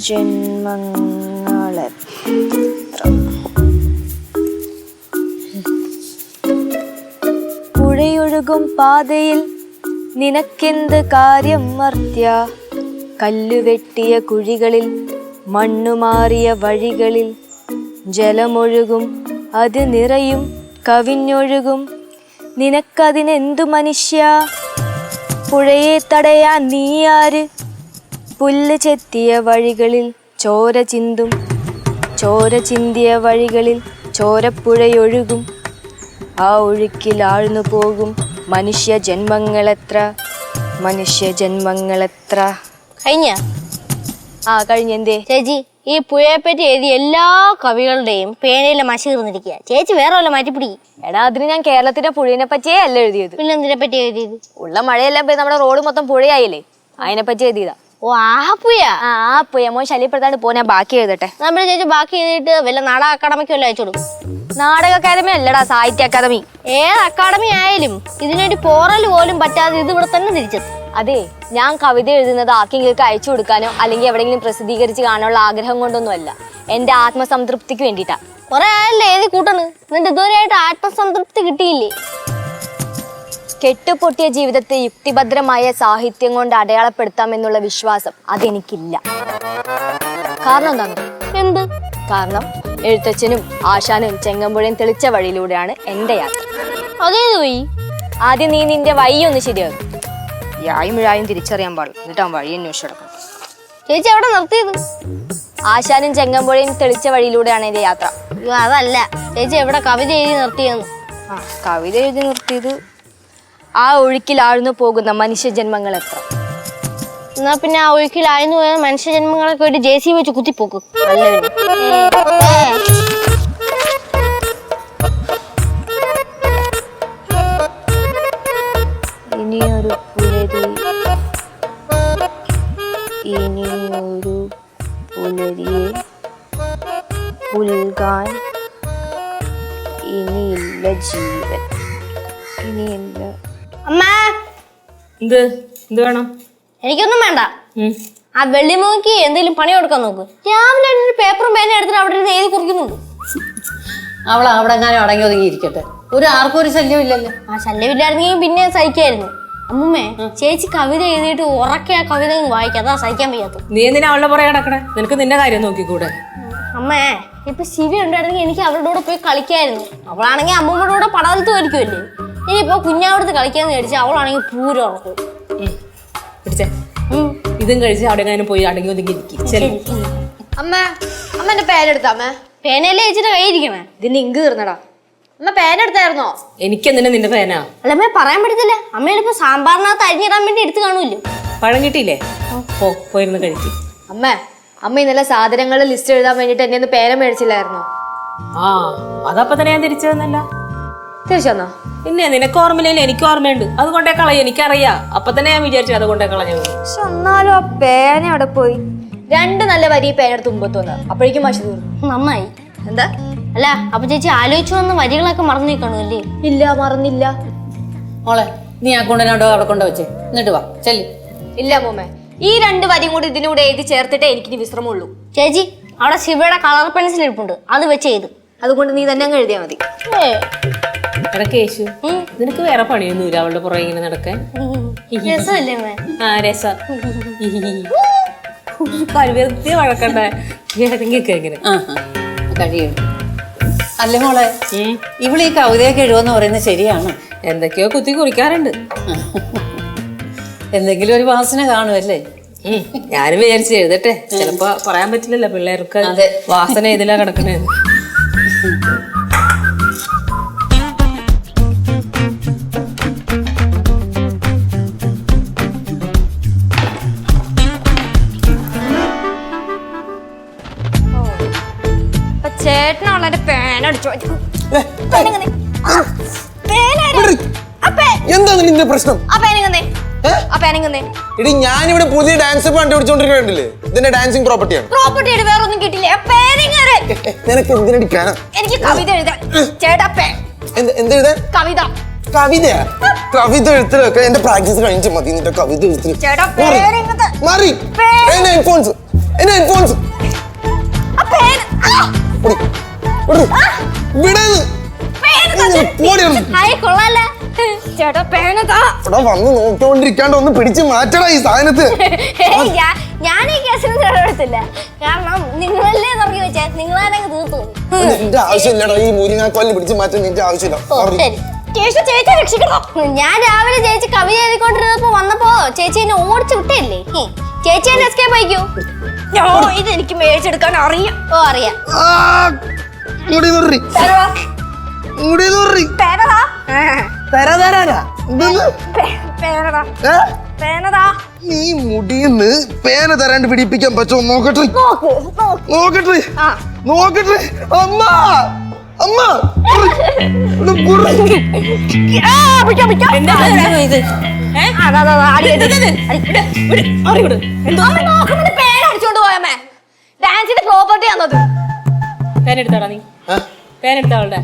ജന്മങ്ങളെത്ര? പുഴയൊഴുകും പാതയിൽ നിനക്കെന്ത് കാര്യം മർത്യ? കല്ലുവെട്ടിയ കുഴികളിൽ മണ്ണുമാറിയ വഴികളിൽ ജലമൊഴുകും, അത് നിറയും, കവിഞ്ഞൊഴുകും. നിനക്കതിനെന്തു മനുഷ്യ? പുഴയെ തടയാൻ നീ ആര്? പുല്ല് ചെത്തിയ വഴികളിൽ ചോര ചിന്തും, ചോര ചിന്തിയ വഴികളിൽ ചോരപ്പുഴയൊഴുകും. ആ ഒഴുക്കിൽ ആഴ്ന്നു പോകും മനുഷ്യ ജന്മങ്ങളെത്ര, മനുഷ്യ ജന്മങ്ങളെത്ര. കഴിഞ്ഞ എന്തേ ചേച്ചി? ഈ പുഴയെപ്പറ്റി എഴുതിയ എല്ലാ കവികളുടെയും പേനയിലെ മഷി തീർന്നിരിക്കുക. ചേച്ചി വേറെ വല്ല മാറ്റിപ്പിടിക്കും. എടാ, അതിന് ഞാൻ കേരളത്തിന്റെ പുഴയെ പറ്റിയേ അല്ല എഴുതിയത്. പിന്നെ എന്തിനെ പറ്റി എഴുതിയത്? ഉള്ള മഴയെല്ലാം പോയി നമ്മുടെ റോഡ് മൊത്തം പുഴയായില്ലേ, അതിനെ പറ്റി എഴുതിയതാ. ഓ, ആ പുഴ. ആ പുഴ മോൻ ശല്യപ്പെടുത്താണ്ട് പോ, ഞാൻ ബാക്കി എഴുതട്ടെ. നമ്മുടെ ചേച്ചി ബാക്കി എഴുതിയിട്ട് വല്ല നാടക അക്കാദമിക്ക് വല്ല അയച്ചു കൊടുക്കും. നാടക അക്കാദമി അല്ലടാ, സാഹിത്യ അക്കാദമി. ഏത് അക്കാദമി ആയാലും ഇതിനൊരു പോറൽ പോലും പറ്റാതെ ഇത് ഇവിടെ തന്നെ തിരിച്ചെത്തും. അതെ, ഞാൻ കവിത എഴുതുന്നത് ആർക്കെങ്കിലും അയച്ചു കൊടുക്കാനോ അല്ലെങ്കിൽ എവിടെയെങ്കിലും പ്രസിദ്ധീകരിച്ച് കാണാനുള്ള ആഗ്രഹം കൊണ്ടൊന്നും അല്ല, എന്റെ ആത്മസംതൃപ്തിക്ക് വേണ്ടിയിട്ടാ. കുറെ ആയല്ലേ എഴുതി കൂട്ടണ്, എന്നിട്ട് ഇതുവരെയായിട്ട് ആത്മസംതൃപ്തി കിട്ടിയില്ലേ? കെട്ടുപൊട്ടിയ ജീവിതത്തെ യുക്തിഭദ്രമായ സാഹിത്യം കൊണ്ട് അടയാളപ്പെടുത്താമെന്നുള്ള വിശ്വാസം അതെനിക്കില്ല. കാരണം എന്താണ്? എന്ത് കാരണം എഴുത്തച്ഛനും ആശാനും ചെങ്ങമ്പുഴയും തെളിച്ച വഴിയിലൂടെയാണ് എന്റെ യാത്ര. അതേത് വഴി? ആദ്യം നീ നിന്റെ വഴി ഒന്ന് ശരിയാകും. യായും മിഴായും തിരിച്ചറിയാൻ പാടില്ല, എന്നിട്ട് ആ വഴി അന്വേഷിച്ച് നടക്കണം. ചേച്ചി എവിടെ നിർത്തിയത്? ആശാനും ചെങ്ങമ്പുഴയും തെളിച്ച വഴിയിലൂടെയാണ് എന്റെ യാത്ര. അയ്യോ, അതല്ല ചേച്ചി എവിടെ കവിത എഴുതി നിർത്തിയെന്ന്. കവിത എഴുതി നിർത്തിയത് ആ ഒഴുക്കിൽ ആഴ്ന്നു പോകുന്ന മനുഷ്യജന്മങ്ങൾ എത്ര. എന്നാ പിന്നെ ആ ഒഴുക്കിലായിരുന്നു പോയ മനുഷ്യജന്മങ്ങളൊക്കെ ഒരു JCB വെച്ച് കുത്തിപ്പോക്ക്. ഇനിയൊരു പുലരി, ഇനിയൊരു പുലരിയെ പുൽകാൻ ഇനിയില്ല ജീവൻ, ഇനിയില്ല. അമ്മ, എന്ത് വേണം? എനിക്കൊന്നും വേണ്ട. ആ വെള്ളിമോക്ക് എന്തെങ്കിലും പണി കൊടുക്കാൻ നോക്ക്. രാവിലെ ഒരു പേപ്പറും പേന എടുത്തിട്ട് അവിടെ ഇരുന്ന് എഴുതി കുറിക്കുന്നുണ്ട്. അവൾ അവിടെ എങ്ങാനും അടങ്ങി ഒതുങ്ങിയിരിക്കട്ടെ, ആർക്കും ഒരു ശല്യം ഇല്ലല്ലോ. ആ ശല്യമില്ലായിരുന്നെങ്കിൽ പിന്നെ സഹിക്കായിരുന്നു. അമ്മൂമ്മേ, ചേച്ചി കവിത എഴുതിയിട്ട് ഉറക്കെ ആ കവിത വായിക്കാം, അതാ സഹിക്കാൻ വയ്യാത്തത്. നീ എന്തിനാ അവളുടെ പുറകെ കിടക്കണേ? നിനക്ക് നിന്റെ കാര്യം നോക്കിക്കൂടെ? അമ്മേ, ഇപ്പൊ ശിവ ഉണ്ടായിരുന്നെങ്കിൽ എനിക്ക് അവളുടെ കൂടെ പോയി കളിക്കായിരുന്നു. അവളാണെങ്കിൽ അമ്മൂമ്മയുടെ കൂടെ പടവലത്ത് വലിക്കുമല്ലേ. ഇനിയിപ്പോ കുഞ്ഞാവിടുത്ത് കളിക്കാന്ന് മേടിച്ചാൽ അവളാണെങ്കിൽ പൂരം ഉറക്കും. പിടിച്ചേ, ഇതും കഴിച്ച് അവിടെ എങ്ങാനും പോയി അടങ്ങി ഒതുങ്ങി ഇരിക്കും. അമ്മ, അമ്മന്റെ പേരെടുത്ത അമ്മ. പേനയല്ലേ ചേച്ചിയുടെ കയ്യിരിക്കണേ? ഇതിന് ഇങ്ക് തീർന്നടാ. അമ്മ പേനെടുത്തായിരുന്നോ? എനിക്കെന്തിനാ നിന്റെ പേന? അല്ലമ്മേ, പറയാൻ പറ്റത്തില്ല. അമ്മയിലിപ്പോ സാമ്പാറിനകത്ത് അരിഞ്ഞിടാൻ വേണ്ടി എടുത്ത് കാണൂല്ലോ. പഴം കിട്ടിയില്ലേ? പോയിരുന്ന് കഴിക്കും. അമ്മ ഇന്നലെ സാധനങ്ങളുടെ ലിസ്റ്റ് എഴുതാൻ വേണ്ടിട്ട് എന്നെ ഒന്ന് പേന മേടിച്ചില്ലായിരുന്നോ? അതപ്പൊ തന്നെ ഞാൻ തിരിച്ചു തന്നല്ല. തിരിച്ചെന്നോ? പിന്നെ നിനക്ക് ഓർമ്മയില്ല, എനിക്ക് ഓർമ്മയുണ്ട്. അതുകൊണ്ടേ കളയും, എനിക്കറിയാം. അപ്പൊ തന്നെ ഞാൻ വിചാരിച്ചു അതുകൊണ്ടേ കളഞ്ഞു. പക്ഷെ എന്നാലും ആ പേന അവിടെ പോയി. 2 നല്ല വരി പേനെടുത്ത് മുമ്പത്ത് വന്ന അപ്പോഴേക്കും മഷി തീർന്നു. നന്നായി. എന്താ? അല്ല, അപ്പൊ ചേച്ചി ആലോചിച്ചു വന്ന വരികളൊക്കെ മറന്നു കാണുമല്ലേ? ഇല്ല, മറന്നില്ല. മോളെ, നീ ആ കൊണ്ടനോടോ അവിടെ കൊണ്ട് വെച്ചേ, എന്നിട്ട് വാ ചെല്ലി. ഇല്ല മോമേ, ഈ 2 വരിയും കൂടി ഇതിനൂടെ എഴുതി ചേർത്തിട്ടേ എനിക്കിനി വിശ്രമമുള്ളൂ. ചേച്ചി, അവിടെ ശിവയുടെ കളർ പെൻസിൽ ഇരിപ്പുണ്ട്, അത് വെച്ച് ചെയ്ത്. അതുകൊണ്ട് നീ തന്നെ അങ്ങ് എഴുതിയാ മതി. കേശു, നിനക്ക് വേറെ പണിയൊന്നുമില്ല അവളുടെ പുറകെ ഇങ്ങനെ നടക്കാൻ? രസമല്ലേ? രസം. വെറുതെ വഴക്കണ്ടേ ഇങ്ങനെ കഴിയും. അല്ല മോളെ, ഇവളീ കവിതയൊക്കെ എഴുതുമെന്ന് പറയുന്നത് ശരിയാണ്? എന്തൊക്കെയോ കുത്തി കുറിക്കാറുണ്ട്. എന്തെങ്കിലും ഒരു വാസന കാണുമല്ലേ? ഞാനും വിചാരിച്ച് എഴുതട്ടെ, ചിലപ്പോ പറയാൻ പറ്റില്ലല്ലോ പിള്ളേർക്ക് വാസന ഇതിലാ കിടക്കണേ. ചേട്ടനുള്ള പേനടിച്ചു. എന്താണ് നിന്റെ പ്രശ്നം? ഇടി, ഞാനിവിടെ പുതിയ ഡാൻസ് കണ്ടുപിടിച്ചോണ്ടിരിക്കണ്ടില്ലേ? ഇതിന്റെ ഡാൻസിങ് പ്രോപ്പർട്ടിയാണ്. പ്രോപ്പർട്ടിയുടെ വേറെ ഒന്നും കിട്ടില്ല. നിനക്ക് എന്തിനടി പേന? എനിക്ക് കവിത എഴുതാൻ. ചേട്ടാ, എന്ത് എഴുതാൻ? കവിത. കവിതയാ? കവിത എഴുത്തിലൊക്കെ എന്റെ പ്രാക്ടീസ് കഴിഞ്ഞിട്ട് മതി നിന്റെ കവിത എഴുത്തിൽ. ചേട്ടാ മാറി എന്റെ ഹെഡ്ഫോൺസ് കൊള്ളാല്ലേ ചേട്ടാ പേനതാ വന്ന് നോക്കിക്കൊണ്ടിരിക്കാണ്ട് ഒന്ന് പിടിച്ച് മാറ്റടാ ഈ സാധനത്ത്. ഞാൻ ഈ കേസിന് തെളിവെടുത്തില്ല. കാരണം നിങ്ങളല്ലേ തുടങ്ങി വെച്ചാൽ നിങ്ങളാണെങ്കിൽ തീർത്തു. നിന്റെ ആവശ്യമില്ലടാ ഈ മുരിങ്ങാക്കോലിന് പിടിച്ച് മാറ്റാൻ നിന്റെ ആവശ്യമില്ല. ചേച്ചി രക്ഷിക്കണോ? ഞാൻ രാവിലെ ചേച്ചി കവിത എഴുതിക്കൊണ്ടിരുന്നപ്പോ വന്നപ്പോ ചേച്ചി എന്നെ ഓടിച്ചു വിട്ടല്ലേ. ചേച്ചി എന്നെ എസ്കേപ്പ് അയക്കൂ. ഇത് എനിക്ക് മേടിച്ചെടുക്കാൻ അറിയാം. ഓ അറിയാം. നീ മുടിന്ന് പേന തരാണ്ട് പിടിപ്പിക്കാൻ പറ്റുമോ നോക്കട്ടെ. അമ്മ അമ്മ അടിച്ചോണ്ട് പോയമ്മേ. ഡാൻസിന്റെ പ്രോപ്പർട്ടി ആണത്. പേനെടുത്താടാ നീ? പേനെടുത്താ അവളുടെ?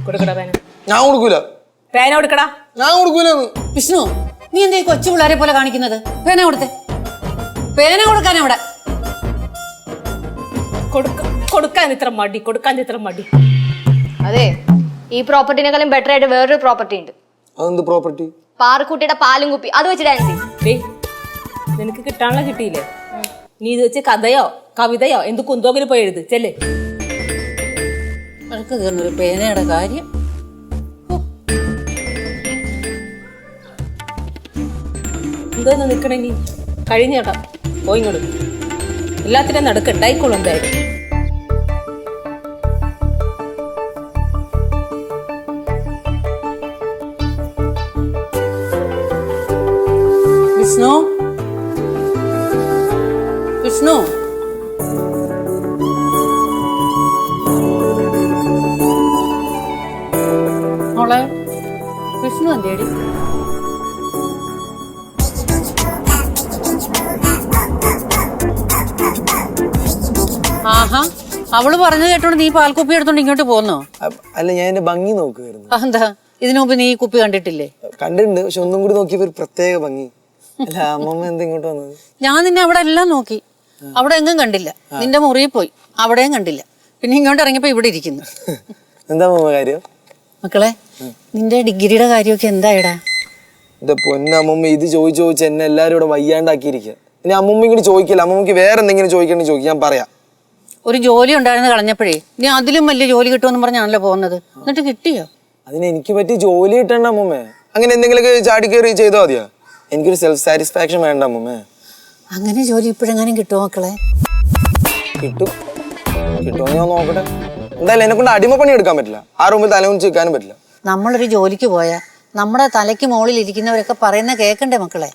കൊടുക്കടാ പേന. ഞാൻ കൊടുക്കൂല. പേന കൊടുക്കടാ. ഞാൻ കൊടുക്കൂല. വിഷ്ണു, നീ എന്താ ഈ കൊച്ചു പിള്ളേരെ പോലെ കാണിക്കുന്നത്? പേന കൊടുത്തേ. പേന കൊടുക്കാൻ അവിടെ കൊടുക്കാൻ ഇത്ര മടി. അതെ, ഈ പ്രോപ്പർട്ടിനെക്കാളും ബെറ്റർ ആയിട്ട് വേറൊരു പ്രോപ്പർട്ടി ഉണ്ട്. അതെന്ത് പ്രോപ്പർട്ടി? പാറക്കുട്ടിയുടെ പാലും കുപ്പി, അത് വെച്ച് ഡാൻസ് ചെയ്യും. നിനക്ക് കിട്ടാനുള്ള കിട്ടിയില്ലേ? നീ ഇത് വെച്ച് കഥയോ കവിതയോ എന്ത് കുന്തോങ്കിലും പോയി എഴുത് ചെല്ലേ. അവർക്ക് തീർന്നൊരു പേനയുടെ കാര്യം. എന്തോന്ന് നിക്കണെങ്കി കഴിഞ്ഞേട്ടാ പോയിങ്ങോട്ട്. എല്ലാത്തിനും നടുക്കുണ്ടായിക്കോളും എന്തായാലും. വിഷ്ണു, മോളെ വിഷ്ണു എന്തേടി? ആഹാ, അവള് പറഞ്ഞു കേട്ടോണ്ട് നീ പാൽക്കുപ്പി എടുത്തോണ്ട് ഇങ്ങോട്ട് പോന്നോ? അല്ല, ഞാൻ എന്റെ ഭംഗി നോക്കുമായിരുന്നു. എന്താ ഇതിനു മുമ്പ് നീ ഈ കുപ്പി കണ്ടിട്ടില്ലേ? കണ്ടിട്ടുണ്ട്, പക്ഷെ ഒന്നും കൂടി നോക്കിയപ്പോ ഒരു പ്രത്യേക ഭംഗി. അല്ല, അമ്മമ്മ എന്താ ഇങ്ങോട്ട് വന്നത്? ഞാൻ നിന്നെ അവിടെ എല്ലാം നോക്കി, അവിടെ എങ്ങും കണ്ടില്ല. നിന്റെ മുറിയിൽ പോയി, അവിടെയും കണ്ടില്ല. പിന്നെ ഇങ്ങോട്ട് ഇറങ്ങിയപ്പോ ഇവിടെ ഇരിക്കുന്നു. എന്താ അമ്മമ്മ കാര്യം? മക്കളെ, നിന്റെ ഡിഗ്രിയുടെ കാര്യമൊക്കെ എന്തായടാ? എന്റെ പൊന്നമ്മമ്മ, ഇത് ചോദിച്ച് എന്നെ എല്ലാരും ഇവിടെ വയ്യാണ്ടാക്കിയിരിക്കുക. ഇനി അമ്മമ്മ ഇങ്ങനെ ചോദിക്കില്ല. അമ്മമ്മക്ക് വേറെ എന്തെങ്കിലും ചോദിക്കണമെങ്കിൽ ചോദിക്കും, ഞാൻ പറയാം. ഒരു ജോലി ഉണ്ടായിരുന്നു കളഞ്ഞപ്പോഴേ നീ അതിലും വലിയ ജോലി കിട്ടുമെന്ന് പറഞ്ഞാണല്ലോ പോകുന്നത്. എന്നിട്ട് കിട്ടിയോ? അതിന് എനിക്ക് പറ്റി ജോലി കിട്ടണ്ട അമ്മമ്മേ. അങ്ങനെ എന്തെങ്കിലുമൊക്കെ ചാടി കയറി ചെയ്താൽ മതിയോ? എനിക്കൊരു സെൽഫ് സാറ്റിസ്ഫാക്ഷൻ വേണ്ട അമ്മമ്മേ. അങ്ങനെ ജോലി ഇപ്പോഴെങ്ങാനും കിട്ടുമോ മക്കളെ? കിട്ടുമോ ഞാൻ നോക്കട്ടെ. എന്തായാലും എന്നെ കൊണ്ട് അടിമപ്പണി എടുക്കാൻ പറ്റില്ല. ആ റൂമിൽ തലകുനിച്ച് വെക്കാനും പറ്റില്ല. നമ്മളൊരു ജോലിക്ക് പോയാൽ നമ്മുടെ തലയ്ക്ക് മുകളിൽ ഇരിക്കുന്നവരൊക്കെ പറയുന്ന കേൾക്കണ്ടേ മക്കളെ?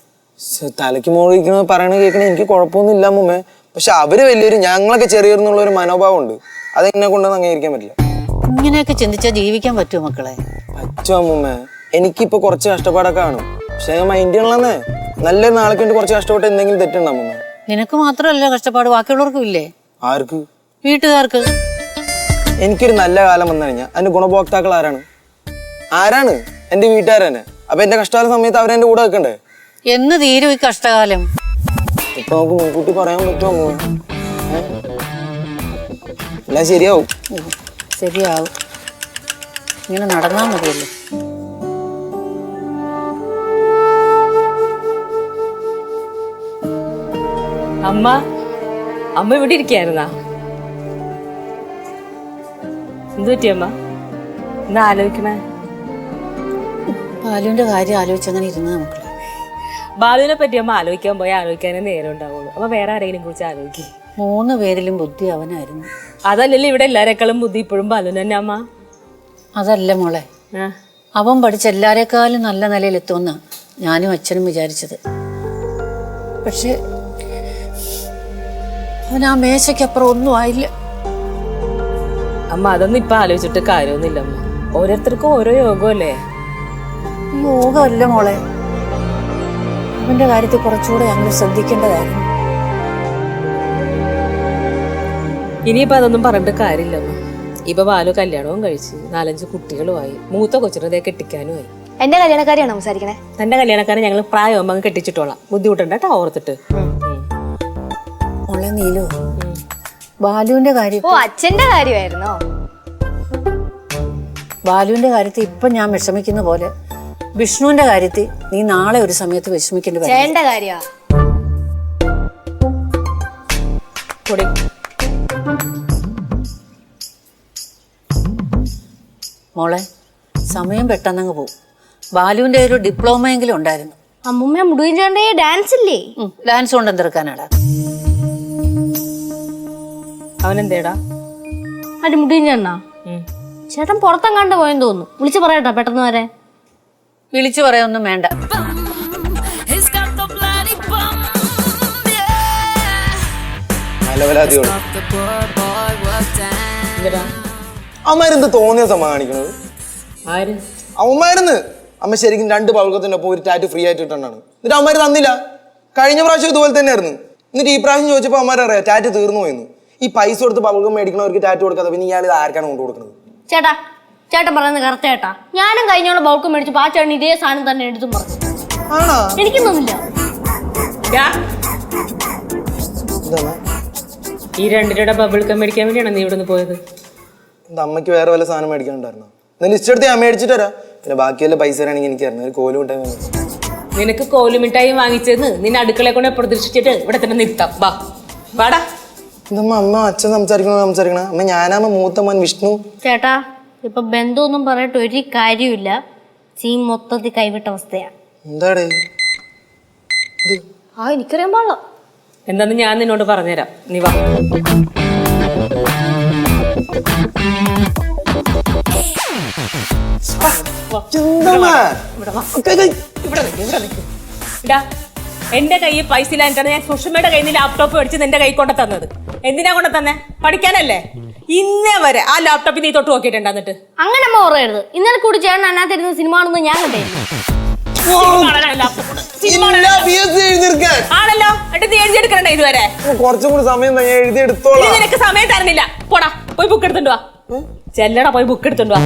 തലയ്ക്ക് മുകളിൽ ഇരിക്കണ പറയണ കേൾക്കണേ എനിക്ക് കുഴപ്പമൊന്നും ഇല്ല അമ്മമ്മേ. പക്ഷെ അവര് വലിയൊരു, ഞങ്ങളൊക്കെ ചെറിയൊന്നുള്ള ഒരു മനോഭാവം ഉണ്ട്. അതെന്നെ കൊണ്ടൊന്നും അംഗീകരിക്കാൻ പറ്റില്ല. ഇങ്ങനെയൊക്കെ ചിന്തിച്ചാൽ ജീവിക്കാൻ പറ്റുമോ മക്കളെ? പറ്റും അമ്മമ്മേ. എനിക്കിപ്പോ കുറച്ച് കഷ്ടപ്പാടൊക്കെ കാണും, പക്ഷെ ഞാൻ മൈൻഡ് ചെയ്യണേ. നല്ലൊരു നാളെ കണ്ട് കുറച്ച് കഷ്ടപ്പെട്ട് എന്തെങ്കിലും തെറ്റുണ്ടോ അമ്മമ്മേ? നിനക്ക് മാത്രമല്ല കഷ്ടപ്പാട്, ബാക്കിയുള്ളവർക്കും ഇല്ലേ? ആർക്ക്? വീട്ടുകാർക്ക്. എനിക്കൊരു നല്ല കാലം വന്നു കഴിഞ്ഞാൽ അതിന്റെ ഗുണഭോക്താക്കൾ ആരാണ്? എന്റെ വീട്ടുകാരനെ. അപ്പൊ എന്റെ കഷ്ടകാല സമയത്ത് അവരെന്റെ കൂടെ വെക്കണ്ടേ? എന്ന് തീരും ഈ കഷ്ടകാലം? ഇപ്പൊ നമുക്ക് മുൻകൂട്ടി പറയാൻ പറ്റുമോ? എല്ലാം ശരിയാവും. ശരിയാവും. ഇങ്ങനെ നടന്നാ മതിയല്ലോ. അമ്മ ഇവിടെ ഇരിക്കായിരുന്നാ? എന്ത് പറ്റിയമ്മ? എന്നാ ആലോചിക്കണേ? ബാലുവിന്റെ കാര്യം ആലോചിച്ചങ്ങനെ ഇരുന്നത് മക്കളെ. ബാലുവിനെ പറ്റി അമ്മ ആലോചിക്കാൻ പോയാൽ ആലോചിക്കാനേ നേരം ഉണ്ടാവുള്ളൂ. അപ്പൊ വേറെ ആരെങ്കിലും കുറിച്ച് ആലോചിക്കും. 3 പേരിലും ബുദ്ധി അവനായിരുന്നു. അതല്ലല്ലോ ഇവിടെ എല്ലാരെക്കാളും ബുദ്ധി ഇപ്പോഴും ബാലുവിന് തന്നെ അമ്മ. അതല്ല മോളെ, അവൻ പഠിച്ച എല്ലാരെക്കാളും നല്ല നിലയിലെത്തുമെന്നാ ഞാനും അച്ഛനും വിചാരിച്ചത്. പക്ഷെ അവൻ ആ മേശയ്ക്കപ്പുറം ഒന്നും ആയില്ല. അമ്മ അതൊന്നും ഇപ്പൊ ആലോചിച്ചിട്ട് കാര്യമൊന്നുമില്ല അമ്മ. ഓരോരുത്തർക്കും ഓരോ യോഗമല്ലേ. യോഗമല്ല മോളെ, അവന്റെ കാര്യത്തിൽ കുറച്ചുകൂടെ ഞങ്ങൾ ശ്രദ്ധിക്കേണ്ടതായിരുന്നു. ഇനിയിപ്പോ അതൊന്നും പറഞ്ഞിട്ട് കാര്യമില്ല അമ്മ. ഇപ്പൊ ബാലു കല്യാണവും കഴിച്ച് 4-5 കുട്ടികളുമായി. മൂത്ത കൊച്ചിനെ കെട്ടിക്കാനുമായി. എന്റെ കല്യാണക്കാരിയാണോ സംസാരിക്കണേ? തന്റെ കല്യാണക്കാരൻ ഞങ്ങൾ പ്രായമാകുമ്പോൾ അങ്ങ് കെട്ടിച്ചിട്ടോളാം. ബുദ്ധിമുട്ടുണ്ട് കേട്ടോ ഓർത്തിട്ട്. മോളെ നീലു, ബാലുവിന്റെ കാര്യം ഓ, അച്ഛന്റെ കാര്യമായിരുന്നോ? ബാലുവിന്റെ കാര്യത്തിൽ ഇപ്പൊ ഞാൻ വിഷമിക്കുന്ന പോലെ വിഷ്ണുവിന്റെ കാര്യത്തിൽ നീ നാളെ ഒരു സമയത്ത് വിഷമിക്കേണ്ടി വരും. ചേട്ടന്റെ കാര്യമാ. പൊടി. മോളെ സമയം പെട്ടെന്നങ്ങ് പോകും. ബാലുവിന്റെ ഒരു ഡിപ്ലോമ എങ്കിലും ഉണ്ടായിരുന്നു. അമ്മൂമ്മ മുടിയും ചേട്ടൻ്റെ ഡാൻസ് ഇല്ലേ? ഡാൻസ് കൊണ്ട് എന്തെടുക്കാനാടാ? അവനെന്തേടാ? അത് മുടിയും ചേട്ടനാ? ചേട്ടൻ പുറത്തെങ്ങാണ്ട് പോയെന്ന് തോന്നുന്നു. വിളിച്ചു പറയട്ടോ പെട്ടെന്ന് വരെ. വിളിച്ചു പറയാനൊന്നും വേണ്ട. അമ്മമാരെന്ത് തോന്നിയ സമയം കാണിക്കണത്? ആര്? അവന്മാരെന്ന് അമ്മ ശരിക്കും 2 പവൾക്കത്തിന്റെ ഒപ്പം ഒരു ടാറ്റ് ഫ്രീ ആയിട്ട് ഇട്ടാണ്. എന്നിട്ട് അമ്മമാര് തന്നില്ല. കഴിഞ്ഞ പ്രാവശ്യം ഇതുപോലെ തന്നെയായിരുന്നു. എന്നിട്ട് ഈ പ്രാവശ്യം ചോദിച്ചപ്പോൾ അമ്മമാരറിയാം ടാറ്റ് തീർന്നു പോയെന്ന്. ഈ പൈസ കൊടുത്ത് പവൾക്കം മേടിക്കണവർക്ക് ടാറ്റ് കൊടുക്കാതെ പിന്നെ ഇയാൾ ഇത് ആർക്കാണ് കൊണ്ടു കൊടുക്കുന്നത്? ചേട്ടാ, ചേട്ടൻ പറയുന്നത് കറക്റ്റ് ചേട്ടാ. ഞാനും കഴിഞ്ഞോളം ബൗൾക്ക് മേടിച്ചു ആ ചേട്ടൻ ഇതേ സാധനം തന്നെ എടുത്തും പറഞ്ഞു. ആണോ? എനിക്കും തോന്നില്ല. ഈ 2 രൂപയുടെ ബബിൾക്കം മേടിക്കാൻ വേണ്ടിയാണോ നീ ഇവിടെ നിന്ന് പോയത്? എന്താ അമ്മയ്ക്ക് വേറെ വല്ല സാധനം മേടിക്കാനുണ്ടായിരുന്നോ? എന്നാൽ ലിസ്റ്റ് എടുത്ത് ഞാൻ മേടിച്ചിട്ട് വരാം. പിന്നെ ബാക്കിയുള്ള പൈസ ആണെങ്കിൽ എനിക്ക് തരണം. ഒരു കോലും ഇട്ടാൽ നിനക്ക് കോലുമിഠായി വാങ്ങിച്ചെന്ന് നിന്നെ അടുക്കളയെ കൊണ്ട് പ്രതീക്ഷിച്ചിട്ട് ഇവിടെ തന്നെ നിർത്താം. വാ വാടാ. എന്തമ്മ അമ്മ അച്ഛൻ സംസാരിക്കണ അമ്മ ഞാനാമ്മ മൂത്ത മോൻ വിഷ്ണു. ചേട്ടാ, ഇപ്പൊ ബന്ധമൊന്നും പറഞ്ഞിട്ട് ഒരു കാര്യമില്ല. സീൻ മൊത്തത്തിൽ കൈവിട്ട അവസ്ഥയാ. എന്താടേ? എനിക്കറിയാൻ പാടില്ല. എന്താന്ന് ഞാൻ നിന്നോട് പറഞ്ഞുതരാം. നീ വാ. എന്റെ കയ്യിൽ പൈസ ഇല്ലാഞ്ഞിട്ടാണ് ഞാൻ സുഷമയുടെ കയ്യിൽ നിന്ന് ലാപ്ടോപ്പ് മേടിച്ച് നിന്റെ കൈ കൊണ്ട് തന്നത്. എന്തിനാ കൊണ്ട് തന്നെ? പഠിക്കാനല്ലേ? ഇന്നേ വരെ ആ ലാപ്ടോപ്പിൽ നീ തൊട്ട് നോക്കിയിട്ടുണ്ടെന്നിട്ട് അങ്ങനെ അമ്മ ഓർമ്മരുത്. ഇന്നലെ കൂടി ചേട്ടൻ അതിനകത്തിരുന്ന് സിനിമ കാണുന്നത് ഞാൻ കണ്ടേ. ആണല്ലോ. എന്നിട്ട് നീ എഴുതിയെടുക്കണ്ടേ ഇതുവരെ? കുറച്ചും കൂടി സമയം എഴുതിയെടുത്തോളാം. നിനക്ക് സമയം തരുന്നില്ല. പോടാ, പോയി ബുക്ക് എടുത്തോണ്ട് വാ. ചെല്ലടാ, പോയി ബുക്ക് എടുത്തോണ്ട് വാ.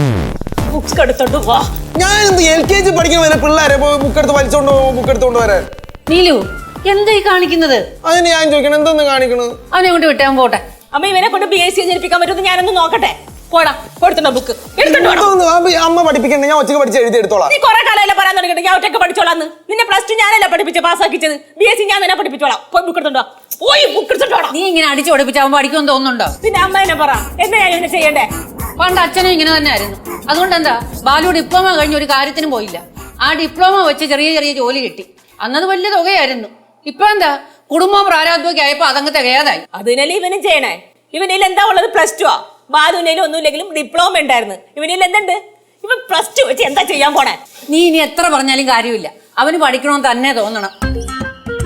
ബുക്സ് എടുത്തോണ്ട് വാ. ഞാൻ LKG പഠിക്കുന്ന വരെ പിള്ളേരെ ബുക്ക് എടുത്ത് വലിച്ചോണ്ട് ബുക്ക് എടുത്തോണ്ട് വരാൻ. നീലു, എന്തായി കാണിക്കുന്നത്? അതിന് ഞാൻ ചോദിക്കണം എന്തൊന്ന് കാണിക്കണത്? അവനെ കൊണ്ട് വിട്ടാൻ പോട്ടെ. അമ്മ ഇവനെ കൊണ്ട് BSc ജനിപ്പിക്കാൻ പറ്റുമെന്ന് ഞാനൊന്ന് നോക്കട്ടെ. പോടാ, കൊടുത്തുണ്ടോ ബുക്ക്? അമ്മ പഠിപ്പിക്കണ്ട, ഞാൻ ഒറ്റക്ക് പഠിച്ച് എഴുതി എടുത്തോളാം. നീ കുറെ കാലമല്ല പറയാൻ തുടങ്ങിയിട്ട് ഞാൻ ഒറ്റക്ക് പഠിച്ചോളാന്ന്. നിന്നെ +2 ഞാനല്ല പഠിപ്പിച്ച് പാസ്സാക്കിച്ചത്. BSc ഞാൻ തന്നെ പഠിപ്പിച്ചോളാം. പോയി ബുക്ക് എടുത്തോണ്ടോ. പോയി ബുക്ക് എടുത്തോണ്ടോ. നീ ഇങ്ങനെ അടിച്ചു പഠിപ്പിച്ചാവുമ്പോ പഠിക്കുമെന്ന് തോന്നുന്നുണ്ടോ? പിന്നെ അമ്മ എന്നെ പറ, എന്താ ഞാൻ ഇവനെ ചെയ്യണ്ടേ? പണ്ട് അച്ഛനും ഇങ്ങനെ തന്നെ ആയിരുന്നു. അതുകൊണ്ട് എന്താ, ബാലു ഡിപ്ലോമ കഴിഞ്ഞ ഒരു കാര്യത്തിനും പോയില്ല. ആ ഡിപ്ലോമ വെച്ച് ചെറിയ ചെറിയ ജോലി കിട്ടി. അന്നത് വലിയ തുകയായിരുന്നു. ഇപ്പൊ എന്താ, കുടുംബം പ്രാരാബ്ധമൊക്കെ ആയപ്പോ അതങ്ങ് തികയാതായി. അതിനല്ലേ ഇവനും ചെയ്യണേ? ഇവനിൽ എന്താ ഉള്ളത്? +2 ആ. ബാലുവിനേലും ഒന്നുമില്ലെങ്കിലും ഡിപ്ലോമ ഉണ്ടായിരുന്നു. ഇവനിൽ എന്തുണ്ട്? ഇവൻ +2 വെച്ച് എന്താ ചെയ്യാൻ പോണേ? നീ ഇനി എത്ര പറഞ്ഞാലും കാര്യമില്ല. അവന് പഠിക്കണമെന്ന് തന്നെ തോന്നണം.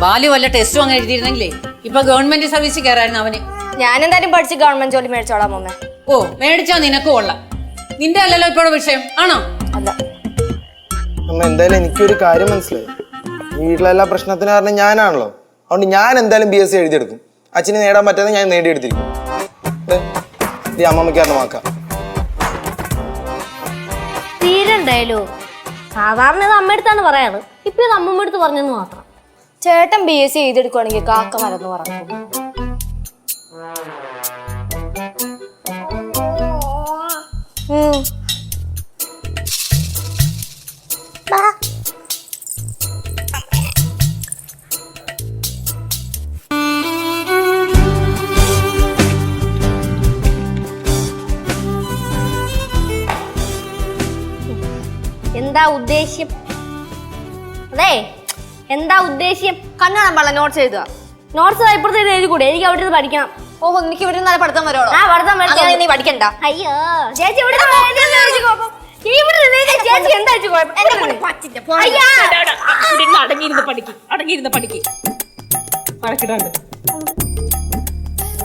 ബാലു വല്ല ടെസ്റ്റും അങ്ങ് എഴുതിയിരുന്നെങ്കിലേ ഇപ്പൊ ഗവൺമെന്റ് സർവീസിൽ കയറായിരുന്നു അവന്. ഞാനെന്തായാലും പഠിച്ച് ഗവൺമെന്റ് ജോലി മേടിച്ചോളാം അമ്മ. ഓ, മേടിച്ചാ നിനക്ക് കൊള്ളാം. നിന്റെ അല്ലല്ലോ ഇപ്പോഴും വിഷയം, ആണോ? അല്ല. അമ്മ എന്തായാലും എനിക്കൊരു കാര്യം മനസ്സിലായി. വീട്ടിലെല്ലാ പ്രശ്നത്തിന് കാരണം ഞാനാണല്ലോ. അതുകൊണ്ട് ഞാൻ എന്തായാലും BSc എഴുതിയെടുക്കും. അച്ഛന് നേടാൻ പറ്റാതെ ഞാൻ നേടിയെടുത്തിരിക്കും. ഈ അമ്മമ്മയ്ക്ക് കാരണം വാക്കാം. തീരണ്ടായാലോ? സാധാരണ ഇത് അമ്മയടുത്താണ് പറയാറ്. ഇപ്പൊ ഇത് അമ്മമ്മ അടുത്ത് പറഞ്ഞെന്ന് മാത്രം. ചേട്ടൻ BSc എഴുതിയെടുക്കുവാണെങ്കിൽ കാക്ക മറന്ന് പറഞ്ഞു. എന്താ ഉദ്ദേശ്യം? അതെ, എന്താ ഉദ്ദേശ്യം? കണ്ണാണ് പള്ള നോട്ട്സ് എഴുതുക. നോട്ട്സ് ഇപ്പുറത്തെ എഴുതി കൂടെ? എനിക്ക് അവിടെ ഇരുന്ന് പഠിക്കണം. ഓഹോ, എനിക്ക് ഇവിടെ നല്ല പഠിത്തം വരുമോ? ആ പഠിത്തം നീ പഠിക്കണ്ട. അയ്യോ ചേച്ചി ഇവിടെ ചേച്ചി എന്താ അടങ്ങിയിരുന്ന് പഠിക്കും, അടങ്ങിയിരുന്ന് പഠിക്കും. വഴക്കിടാണ്ട്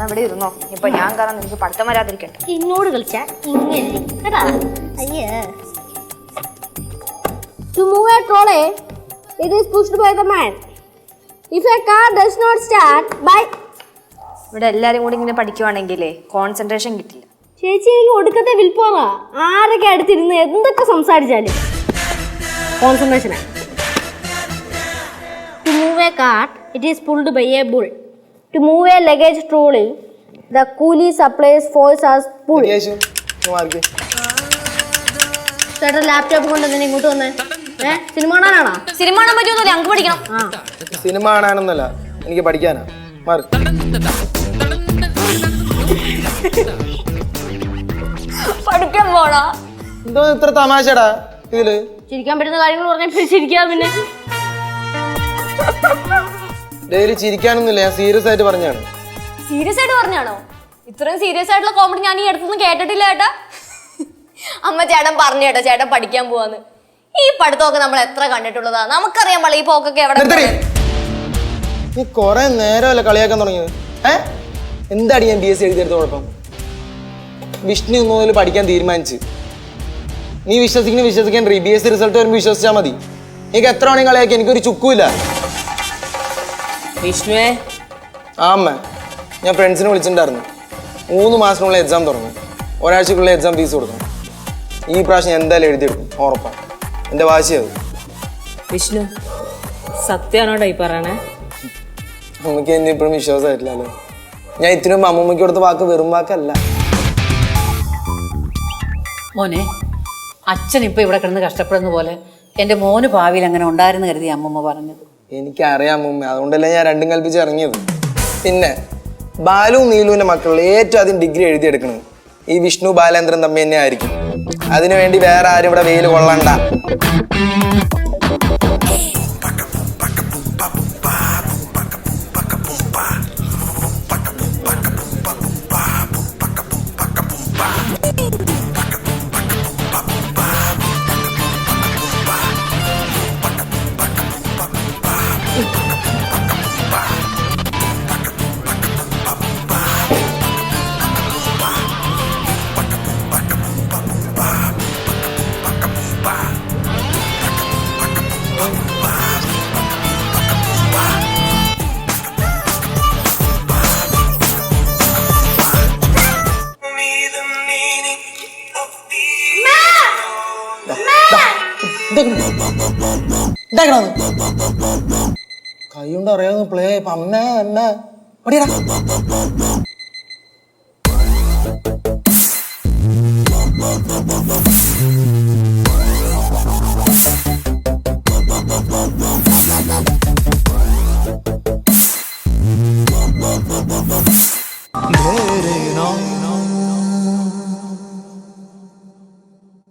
ഇവിടെ ഇരുന്നോ. ഇപ്പൊ ഞാൻ കാരണം നിനക്ക് പഠിത്തം വരാതിരിക്കട്ടെ. എന്നോട് കളിച്ചാ ഇങ്ങനെ കേട്ടാ. അയ്യേ. To move a trolley, it is pushed by the man. If a car does not start by... ഇവിടെ എല്ലാരും കൂടി ഇങ്ങനെ പഠിക്കുവാണെങ്കിലേ കോൺസെൻട്രേഷൻ കിട്ടില്ല. ചേച്ചി എനിക്ക് ഒടുക്കത്തെ വിൽപ്പോറാ. ആരൊക്കെ അടുത്തിരുന്ന് എന്തൊക്കെ സംസാരിച്ചാലും concentration. To move a cart, it is pulled by a bull. To move a luggage trolley, the coolie supplies force as pull. Keshu mark ചേട്ടൻ ലാപ്ടോപ്പ് കൊണ്ട് തന്നെ ഇങ്ങോട്ട് വന്നേ. സിനിമ കാണാനാണോ? സിനിമ കാണാൻ പറ്റുമെന്നില്ല, ഞങ്ങൾക്ക് പഠിക്കണം. സിനിമ കാണാനൊന്നല്ല, എനിക്ക് പഠിക്കാനാ. മാർക്ക് പഠിക്കാൻ പോണോ? എന്തോ ഇത്ര തമാശടാ ഇതില്. ചിരിക്കാൻ പറ്റുന്ന കാര്യങ്ങൾ പറഞ്ഞപ്പോൾ ചിരിക്കാതെ പിന്നെ ഡെയിലി ചിരിക്കാനൊന്നുമില്ല, ഞാൻ സീരിയസ് ആയിട്ട് പറഞ്ഞാണ്. സീരിയസ് ആയിട്ട് പറഞ്ഞാണോ? ഇത്രയും സീരിയസ് ആയിട്ടുള്ള കോമഡി ഞാൻ ഈ അടുത്തൊന്നും കേട്ടിട്ടില്ല ചേട്ടാ. അമ്മ ചേട്ടൻ പറഞ്ഞു കേട്ടോ ചേട്ടൻ പഠിക്കാൻ പോവാന്ന്. ഈ പഠിത്തമൊക്കെ നമ്മൾ എത്ര കണ്ടിട്ടുള്ളതാ, നമുക്കറിയാൻ പാടില്ല ഈ പോക്കൊക്കെ എവിടെ. നീ കൊറേ നേരമല്ല കളിയാക്കാൻ തുടങ്ങിയത്. എന്താടി ഞാൻ BSc എഴുതിയെടുത്ത കുഴപ്പം? വിഷ്ണു ഇന്ന് മുതൽ പഠിക്കാൻ തീരുമാനിച്ച്. നീ വിശ്വസിക്കാൻ BSc റിസൾട്ട് വരുമ്പോൾ വിശ്വസിച്ചാൽ മതി. എനിക്ക് എത്ര മണി കളിയാക്കി എനിക്കൊരു ചുക്കുമില്ല. വിഷ്ണുവേ, ആ അമ്മ, ഞാൻ ഫ്രണ്ട്സിനെ വിളിച്ചിട്ടുണ്ടായിരുന്നു. 3 മാസത്തിനുള്ള എക്സാം തുടങ്ങും. ഒരാഴ്ചക്കുള്ള എക്സാം ഫീസ് കൊടുക്കണം. ഈ പ്രാവശ്യം ഞാൻ എന്തായാലും എഴുതിയെടുക്കും, ഉറപ്പാണ്. എൻ്റെ വാശിയത്. വിഷ്ണു സത്യമാണോടാ ഈ പറയണേ? അമ്മയ്ക്ക് എന്നെ ഇപ്പോഴും വിശ്വാസമായിട്ടില്ലല്ലോ. ഞാൻ ഇതിനു മുമ്പ് അമ്മൂമ്മയ്ക്ക് കൊടുത്ത വാക്ക് വെറും വാക്കല്ല. മോനെ, അച്ഛൻ ഇപ്പൊ ഇവിടെ കിടന്ന് കഷ്ടപ്പെടുന്ന പോലെ എന്റെ മോന് ഭാവിയിൽ അങ്ങനെ ഉണ്ടായിരുന്നു കരുതി അമ്മമ്മ പറഞ്ഞത്. എനിക്കറിയാം അമ്മൂമ്മ, അതുകൊണ്ടല്ലേ ഞാൻ രണ്ടും കൽപ്പിച്ച് ഇറങ്ങിയത്. പിന്നെ ബാലു നീലുവിന്റെ മക്കളിൽ ഏറ്റവും ആദ്യം ഡിഗ്രി എഴുതിയെടുക്കണത് ഈ വിഷ്ണു ബാലേന്ദ്രൻ തമ്മി തന്നെ ആയിരിക്കും. അതിനുവേണ്ടി വേറെ ആരും ഇവിടെ വെയിൽ കൊള്ളണ്ട. കൈ കൊണ്ട് അറിയാവുന്ന പ്ലേ അമ്മ അമ്മ ഓടിയടാ.